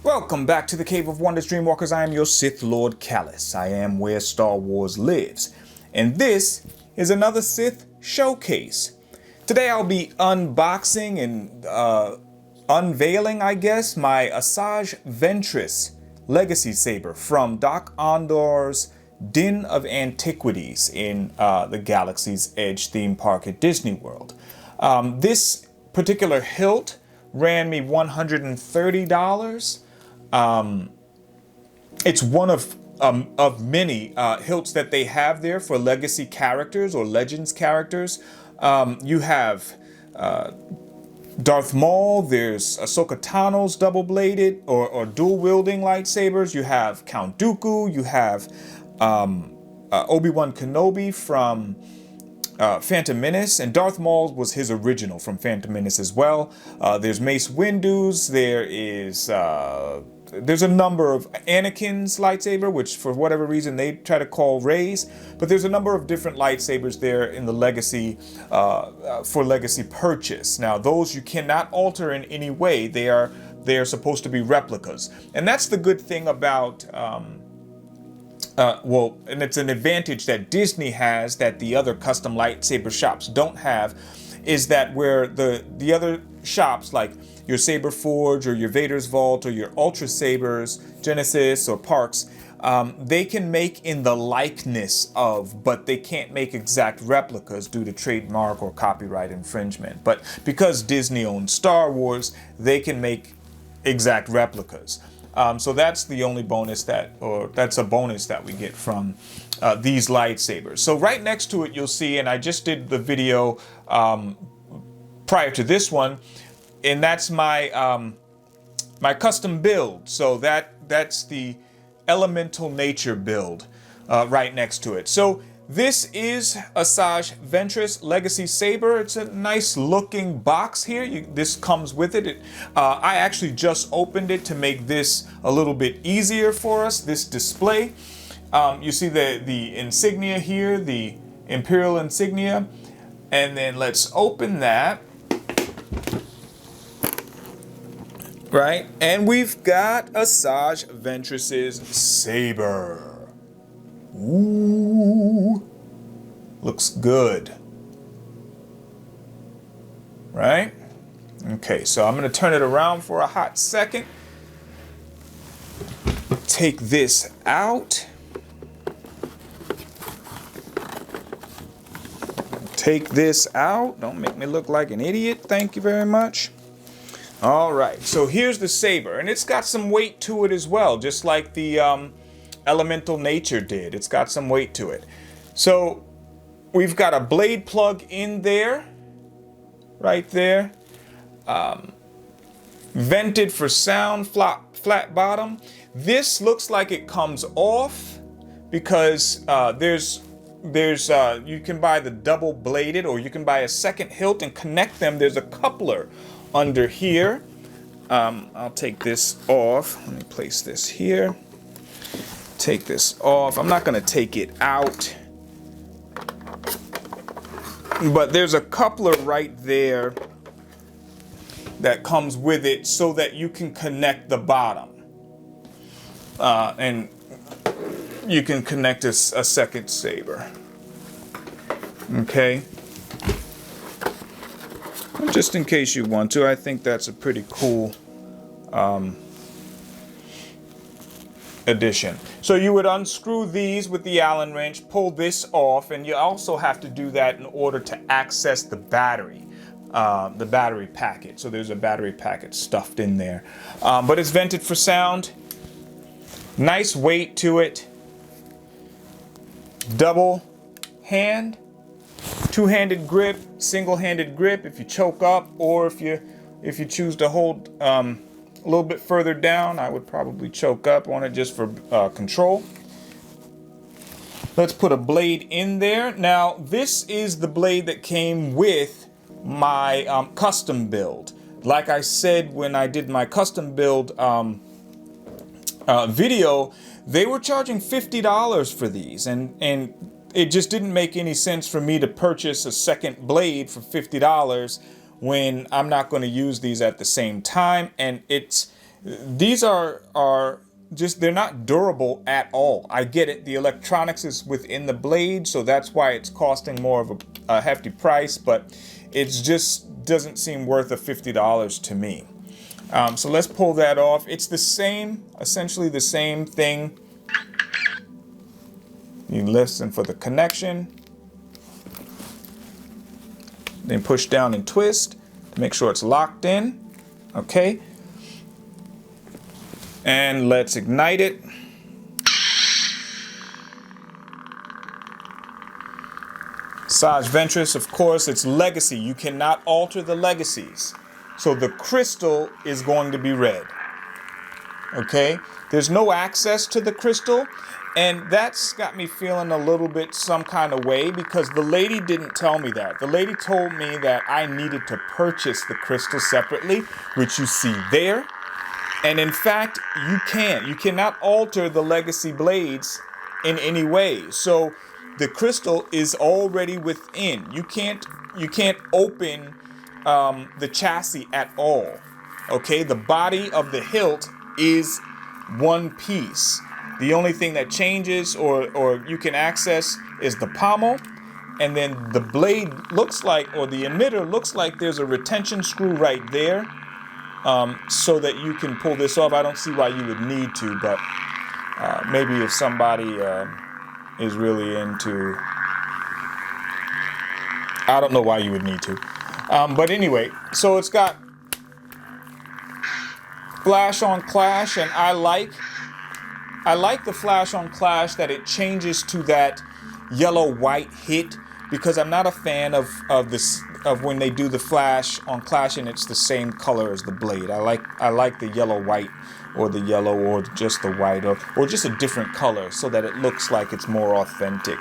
Welcome back to the Cave of Wonders, Dreamwalkers. I am your Sith Lord Callous. I am where Star Wars lives. And this is another Sith Showcase. Today I'll be unboxing and unveiling, I guess, my Asajj Ventress Legacy saber from Doc Ondar's Den of Antiquities in the Galaxy's Edge theme park at Disney World. This particular hilt ran me $130. It's one of many hilts that they have there for legacy characters or legends characters. You have Darth Maul, there's Ahsoka Tano's double-bladed or dual-wielding lightsabers. You have Count Dooku, you have Obi-Wan Kenobi from Phantom Menace, and Darth Maul was his original from Phantom Menace as well. There's Mace Windu's, there's a number of Anakin's lightsaber, which for whatever reason they try to call Rey's, but there's a number of different lightsabers there in the Legacy, for Legacy purchase. Now those you cannot alter in any way. They are supposed to be replicas, and that's the good thing about and it's an advantage that Disney has that the other custom lightsaber shops don't have, is that where the other shops like your Saber Forge or your Vader's Vault or your Ultra Sabers, Genesis or Parks, they can make in the likeness of, but they can't make exact replicas due to trademark or copyright infringement. But because Disney owns Star Wars, they can make exact replicas. So that's the only bonus that's a bonus that we get from these lightsabers. So right next to it, you'll see, and I just did the video prior to this one, and that's my my custom build. So that's the elemental nature build right next to it. So this is Asajj Ventress Legacy Saber. It's a nice looking box here. This comes with it. I actually just opened it to make this a little bit easier for us, this display. You see the insignia here, the Imperial insignia. And then let's open that. Right, and we've got Asajj Ventress's saber. Ooh, looks good, right? Okay, so I'm gonna turn it around for a hot second. Take this out. Take this out. Don't make me look like an idiot. Thank you very much. All right, so here's the saber, and it's got some weight to it as well, just like the elemental nature did. It's got some weight to it. So we've got a blade plug in there, right there. Vented for sound, flat bottom. This looks like it comes off because you can buy the double bladed, or you can buy a second hilt and connect them. There's a coupler under here. I'll take this off. Let me place this here. Take this off. I'm not going to take it out, but there's a coupler right there that comes with it so that you can connect the bottom, and you can connect a second saber. Okay, just in case you want to. I think that's a pretty cool addition. So you would unscrew these with the Allen wrench, pull this off, and you also have to do that in order to access the battery packet. So there's a battery packet stuffed in there, but it's vented for sound. Nice weight to it. Double hand, two-handed grip, single-handed grip if you choke up, or if you choose to hold a little bit further down. I would probably choke up on it just for control. Let's put a blade in there. Now this is the blade that came with my custom build. Like I said, when I did my custom build video, they were charging $50 for these, and it just didn't make any sense for me to purchase a second blade for $50 when I'm not going to use these at the same time. And These are just, they're not durable at all. I get it. The electronics is within the blade, so that's why it's costing more of a hefty price, but it's just doesn't seem worth a $50 to me. So let's pull that off. It's the same, essentially the same thing. You listen for the connection. Then push down and twist to make sure it's locked in. Okay. And let's ignite it. Asajj Ventress, of course, it's legacy. You cannot alter the legacies. So the crystal is going to be red. Okay? There's no access to the crystal. And that's got me feeling a little bit some kind of way, because the lady didn't tell me that. The lady told me that I needed to purchase the crystal separately, which you see there. And in fact, you cannot alter the legacy blades in any way. So the crystal is already within. You can't open the chassis at all. Okay, the body of the hilt is one piece. The only thing that changes or you can access is the pommel, and then the blade looks like, or the emitter looks like there's a retention screw right there, so that you can pull this off. I don't see why you would need to, but maybe if somebody is really into, I don't know why you would need to. But anyway, so it's got flash on clash, and I like the flash on clash that it changes to that yellow-white hit, because I'm not a fan of when they do the flash on clash and it's the same color as the blade. I like the yellow-white, or the yellow, or just the white, or just a different color, so that it looks like it's more authentic.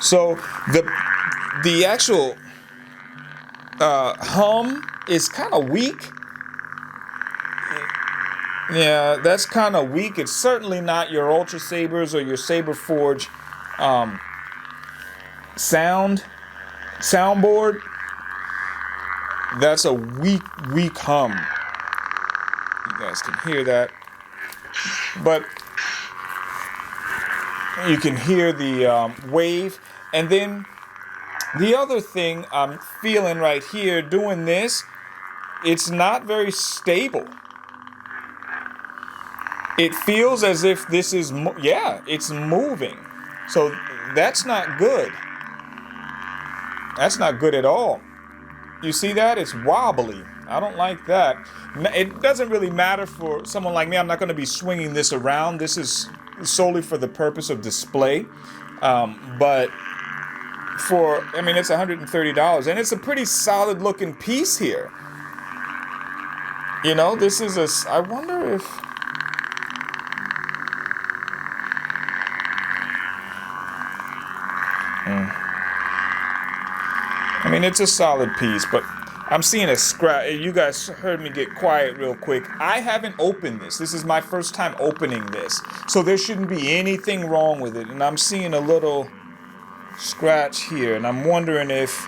So the actual hum is kind of weak. Yeah, that's kind of weak. It's certainly not your Ultra Sabers or your Saber Forge soundboard. That's a weak hum. You guys can hear that, but you can hear the wave. And then the other thing I'm feeling right here doing this, it's not very stable. It feels as if this is, it's moving. So that's not good. That's not good at all. You see that? It's wobbly. I don't like that. It doesn't really matter for someone like me. I'm not going to be swinging this around. This is solely for the purpose of display. But it's $130, and it's a pretty solid looking piece here. You know, this is I wonder if, it's a solid piece, but I'm seeing a scratch. You guys heard me get quiet real quick. I haven't opened this. This is my first time opening this. So there shouldn't be anything wrong with it. And I'm seeing a little scratch here. And I'm wondering if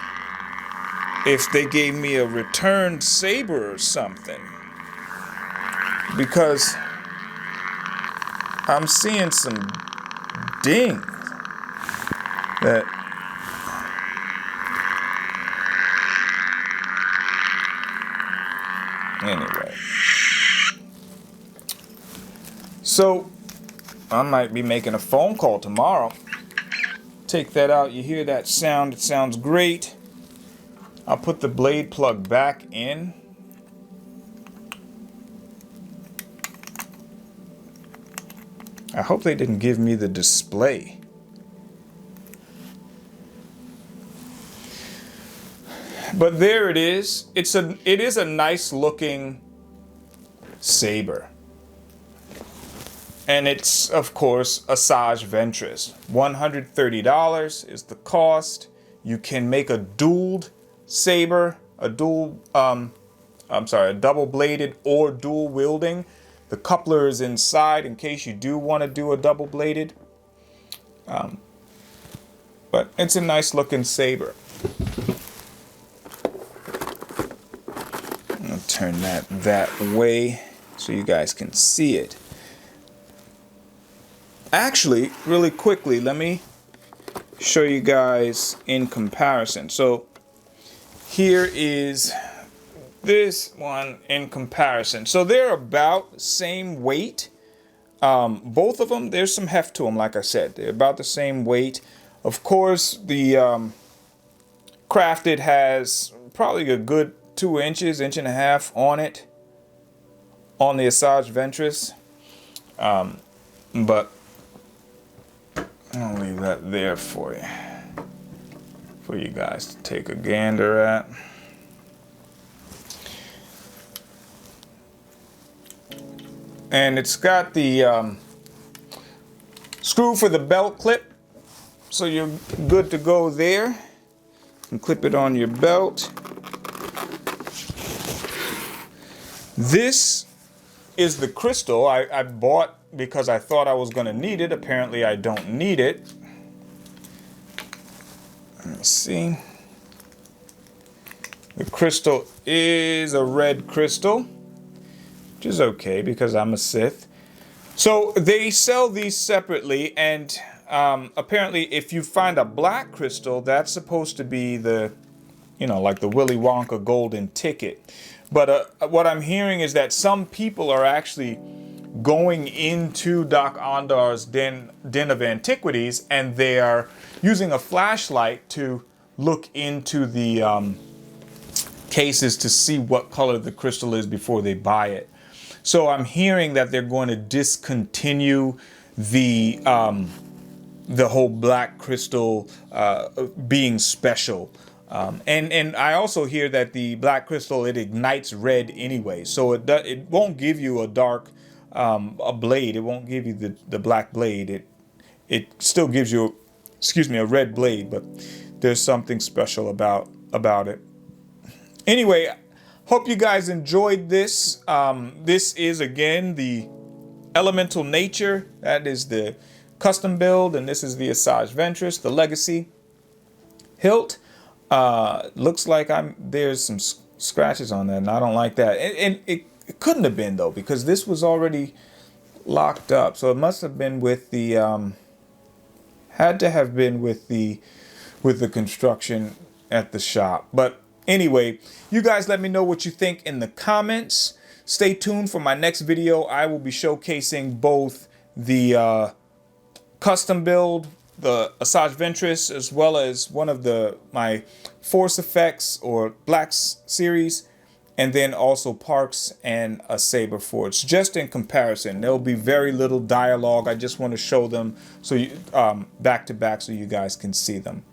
they gave me a returned saber or something. Because I'm seeing some dings that... Anyway, so I might be making a phone call tomorrow. Take that out. You hear that sound? It sounds great. I'll put the blade plug back in. I hope they didn't give me the display. But there it is. It is a nice looking saber. And it's, of course, Asajj Ventress. $130 is the cost. You can make a dualed saber, a double-bladed or dual wielding. The coupler is inside in case you do want to do a double-bladed. But it's a nice looking saber. turn that way so you guys can see it. Actually, really quickly, let me show you guys in comparison. So here is this one in comparison. So they're about same weight. Both of them, there's some heft to them, like I said. They're about the same weight. Of course, the Crafted has probably a good 2 inches, 1.5 inches on it, on the Asajj Ventress. But I'll leave that there for you guys to take a gander at. And it's got the screw for the belt clip, so you're good to go there. You can clip it on your belt. This is the crystal I bought because I thought I was going to need it. Apparently I don't need it. Let me see. The crystal is a red crystal, which is okay because I'm a Sith. So they sell these separately, and apparently if you find a black crystal, that's supposed to be the, you know, like the Willy Wonka golden ticket. But what I'm hearing is that some people are actually going into Doc Ondar's den of Antiquities, and they are using a flashlight to look into the cases to see what color the crystal is before they buy it. So I'm hearing that they're going to discontinue the whole black crystal being special. And I also hear that the black crystal, it ignites red anyway, so it won't give you a dark a blade. It won't give you the black blade. It still gives you, excuse me, a red blade, but there's something special about it. Anyway, hope you guys enjoyed this. This is again the Elemental Nature. That is the custom build, and this is the Asajj Ventress, the Legacy hilt. Looks like there's some scratches on that, and I don't like that. And it couldn't have been though, because this was already locked up. So it must have been with the had to have been with the construction at the shop. But anyway, you guys let me know what you think in the comments. Stay tuned for my next video. I will be showcasing both the custom build, the Asajj Ventress, as well as one of my Force Effects or Blacks series, and then also Parks and a Saber Forge. Just in comparison, there'll be very little dialogue. I just want to show them so you back to back so you guys can see them.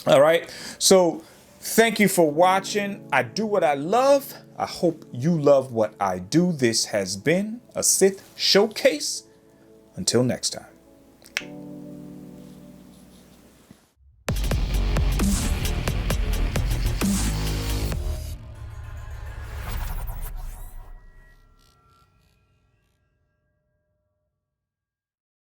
All right, so thank you for watching. I do what I love. I hope you love what I do. This has been a Sith Showcase. Until next time.